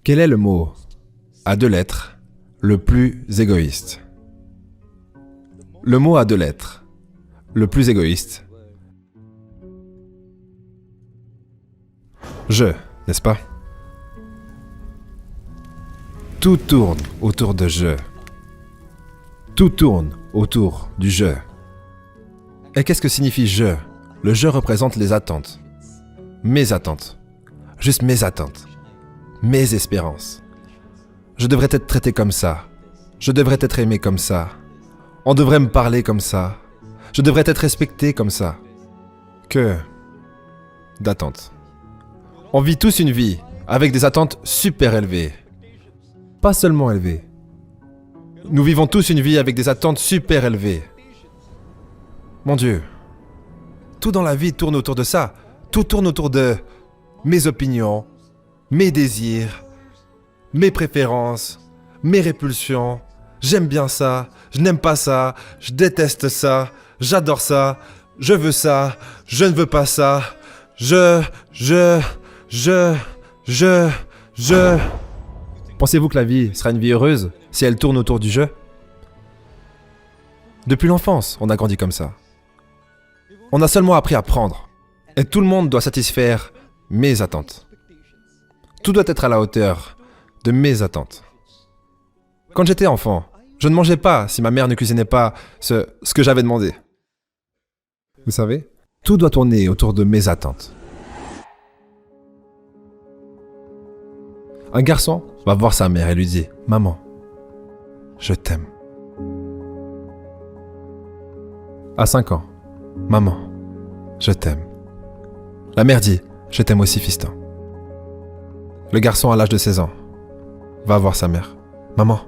Quel est le mot à 2 lettres le plus égoïste? Le mot à 2 lettres le plus égoïste. Je, n'est-ce pas? Tout tourne autour de je. Tout tourne autour du je. Et qu'est-ce que signifie je? Le je représente les attentes. Mes attentes. Juste mes attentes. Mes espérances. Je devrais être traité comme ça. Je devrais être aimé comme ça. On devrait me parler comme ça. Je devrais être respecté comme ça. Que d'attentes. On vit tous une vie avec des attentes super élevées. Pas seulement élevées. Nous vivons tous une vie avec des attentes super élevées. Mon Dieu. Tout dans la vie tourne autour de ça. Tout tourne autour de mes opinions, mes désirs, mes préférences, mes répulsions. J'aime bien ça, je n'aime pas ça, je déteste ça, j'adore ça, je veux ça, je ne veux pas ça, je... Pensez-vous que la vie sera une vie heureuse si elle tourne autour du je? Depuis l'enfance, on a grandi comme ça. On a seulement appris à prendre. Et tout le monde doit satisfaire mes attentes. Tout doit être à la hauteur de mes attentes. Quand j'étais enfant, je ne mangeais pas si ma mère ne cuisinait pas ce que j'avais demandé. Vous savez, tout doit tourner autour de mes attentes. Un garçon va voir sa mère et lui dit « Maman, je t'aime. » À 5 ans, « Maman, je t'aime. » La mère dit « Je t'aime aussi, fiston. » Le garçon à l'âge de 16 ans va voir sa mère. « Maman,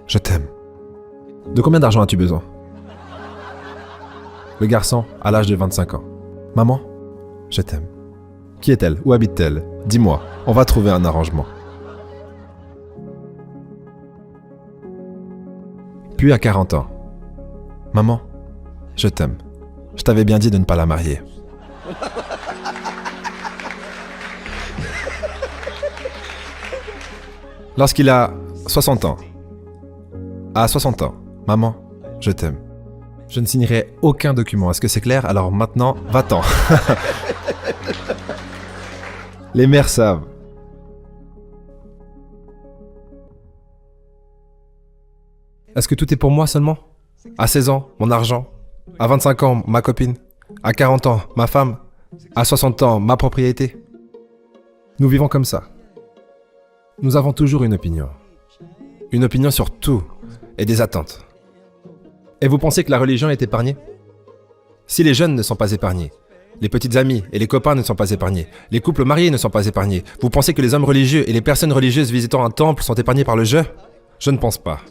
je t'aime. De combien d'argent as-tu besoin? » Le garçon à l'âge de 25 ans. « Maman, je t'aime. Qui est-elle? Où habite-t-elle? Dis-moi, on va trouver un arrangement. » Puis à 40 ans. « Maman, je t'aime. Je t'avais bien dit de ne pas la marier. » Lorsqu'il a 60 ans. À 60 ans. « Maman, je t'aime. Je ne signerai aucun document. Est-ce que c'est clair? Alors maintenant, va-t'en. » Les mères savent. Est-ce que tout est pour moi seulement? À 16 ans, mon argent. À 25 ans, ma copine. À 40 ans, ma femme. À 60 ans, ma propriété. Nous vivons comme ça. Nous avons toujours une opinion. Une opinion sur tout et des attentes. Et vous pensez que la religion est épargnée? Si les jeunes ne sont pas épargnés, les petites amies et les copains ne sont pas épargnés, les couples mariés ne sont pas épargnés, vous pensez que les hommes religieux et les personnes religieuses visitant un temple sont épargnés par le je? Je ne pense pas.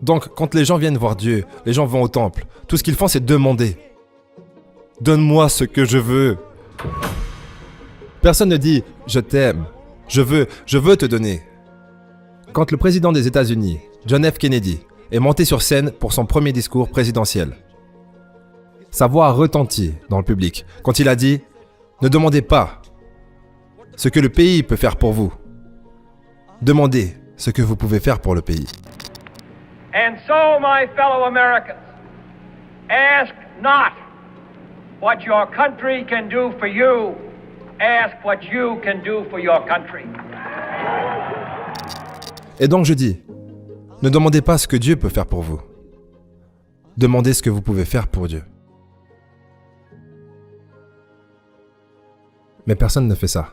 Donc, quand les gens viennent voir Dieu, les gens vont au temple, tout ce qu'ils font, c'est demander. Donne-moi ce que je veux. Personne ne dit « je t'aime »,« je veux te donner ». Quand le président des États-Unis, John F. Kennedy, est monté sur scène pour son premier discours présidentiel, sa voix a retenti dans le public quand il a dit « Ne demandez pas ce que le pays peut faire pour vous. Demandez ce que vous pouvez faire pour le pays. » And so, my fellow Americans, ask not what your country can do for you, ask what you can do for your country. Et donc je dis, ne demandez pas ce que Dieu peut faire pour vous. Demandez ce que vous pouvez faire pour Dieu. Mais personne ne fait ça.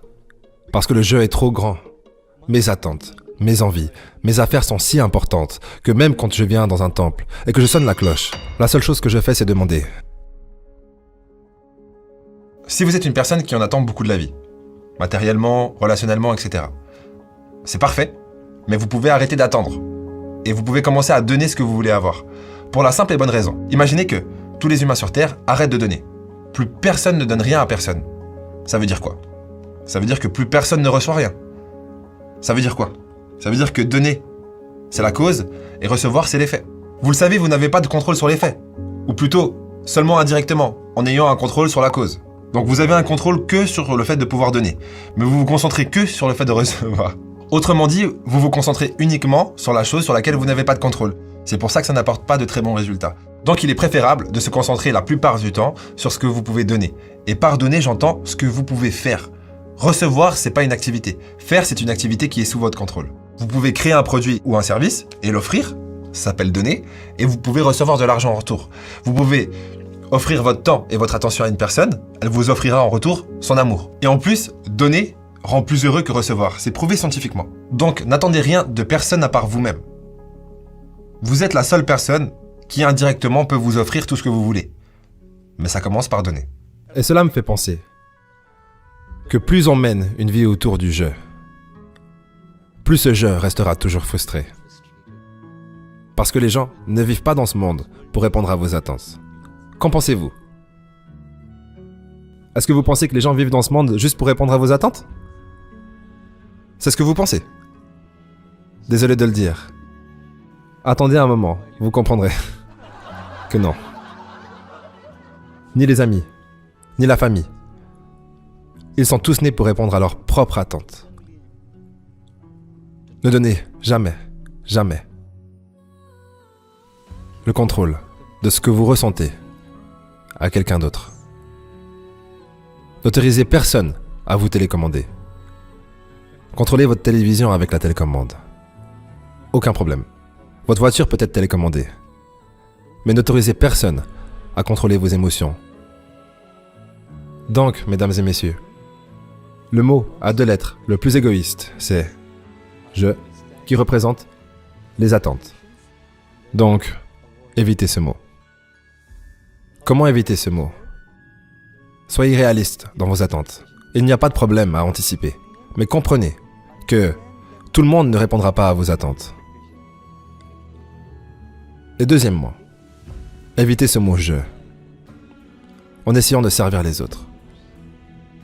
Parce que le jeu est trop grand. Mes attentes, mes envies, mes affaires sont si importantes que même quand je viens dans un temple et que je sonne la cloche, la seule chose que je fais, c'est demander. Si vous êtes une personne qui en attend beaucoup de la vie, matériellement, relationnellement, etc., c'est parfait, mais vous pouvez arrêter d'attendre. Et vous pouvez commencer à donner ce que vous voulez avoir. Pour la simple et bonne raison. Imaginez que tous les humains sur Terre arrêtent de donner. Plus personne ne donne rien à personne. Ça veut dire quoi? Ça veut dire que plus personne ne reçoit rien. Ça veut dire quoi? Ça veut dire que donner, c'est la cause, et recevoir, c'est l'effet. Vous le savez, vous n'avez pas de contrôle sur l'effet. Ou plutôt, seulement indirectement, en ayant un contrôle sur la cause. Donc vous avez un contrôle que sur le fait de pouvoir donner, mais vous vous concentrez que sur le fait de recevoir. Autrement dit, vous vous concentrez uniquement sur la chose sur laquelle vous n'avez pas de contrôle. C'est pour ça que ça n'apporte pas de très bons résultats. Donc il est préférable de se concentrer la plupart du temps sur ce que vous pouvez donner. Et par donner, j'entends ce que vous pouvez faire. Recevoir, c'est pas une activité. Faire, c'est une activité qui est sous votre contrôle. Vous pouvez créer un produit ou un service et l'offrir, ça s'appelle donner, et vous pouvez recevoir de l'argent en retour. Vous pouvez offrir votre temps et votre attention à une personne, elle vous offrira en retour son amour. Et en plus, donner rend plus heureux que recevoir. C'est prouvé scientifiquement. Donc, n'attendez rien de personne à part vous-même. Vous êtes la seule personne qui indirectement peut vous offrir tout ce que vous voulez. Mais ça commence par donner. Et cela me fait penser que plus on mène une vie autour du jeu, plus ce jeu restera toujours frustré. Parce que les gens ne vivent pas dans ce monde pour répondre à vos attentes. Qu'en pensez-vous? Est-ce que vous pensez que les gens vivent dans ce monde juste pour répondre à vos attentes? C'est ce que vous pensez? Désolé de le dire. Attendez un moment, vous comprendrez que non. Ni les amis, ni la famille. Ils sont tous nés pour répondre à leurs propres attentes. Ne donnez jamais, jamais le contrôle de ce que vous ressentez à quelqu'un d'autre. N'autorisez personne à vous télécommander. Contrôlez votre télévision avec la télécommande. Aucun problème. Votre voiture peut être télécommandée. Mais n'autorisez personne à contrôler vos émotions. Donc, mesdames et messieurs, le mot à 2 lettres le plus égoïste, c'est « je » qui représente les attentes. Donc, évitez ce mot. Comment éviter ce mot? Soyez réaliste dans vos attentes. Il n'y a pas de problème à anticiper. Mais comprenez que tout le monde ne répondra pas à vos attentes. Et deuxièmement, évitez ce mot « je » en essayant de servir les autres.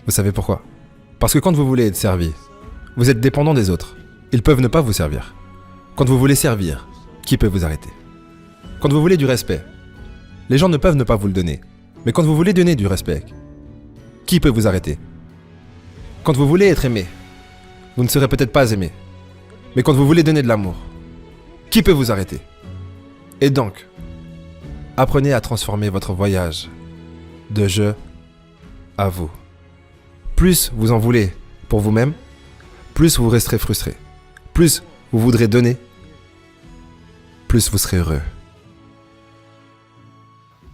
Vous savez pourquoi? Parce que quand vous voulez être servi, vous êtes dépendant des autres. Ils peuvent ne pas vous servir. Quand vous voulez servir, qui peut vous arrêter? Quand vous voulez du respect, les gens ne peuvent ne pas vous le donner. Mais quand vous voulez donner du respect, qui peut vous arrêter? Quand vous voulez être aimé, vous ne serez peut-être pas aimé. Mais quand vous voulez donner de l'amour, qui peut vous arrêter? Et donc, apprenez à transformer votre voyage de je à vous. Plus vous en voulez pour vous-même, plus vous resterez frustré. Plus vous voudrez donner, plus vous serez heureux.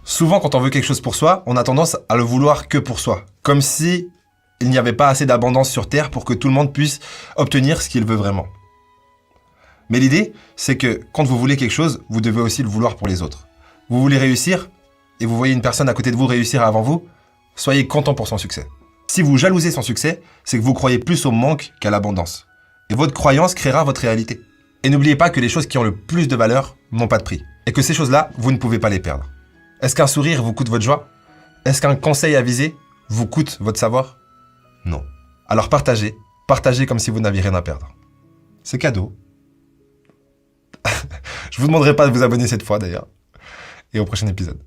Souvent, quand on veut quelque chose pour soi, on a tendance à le vouloir que pour soi. Comme si il n'y avait pas assez d'abondance sur Terre pour que tout le monde puisse obtenir ce qu'il veut vraiment. Mais l'idée, c'est que quand vous voulez quelque chose, vous devez aussi le vouloir pour les autres. Vous voulez réussir, et vous voyez une personne à côté de vous réussir avant vous, soyez content pour son succès. Si vous jalousez son succès, c'est que vous croyez plus au manque qu'à l'abondance. Et votre croyance créera votre réalité. Et n'oubliez pas que les choses qui ont le plus de valeur n'ont pas de prix. Et que ces choses-là, vous ne pouvez pas les perdre. Est-ce qu'un sourire vous coûte votre joie? Est-ce qu'un conseil avisé vous coûte votre savoir? Non. Alors partagez. Partagez comme si vous n'aviez rien à perdre. C'est cadeau. Je vous demanderai pas de vous abonner cette fois d'ailleurs. Et au prochain épisode.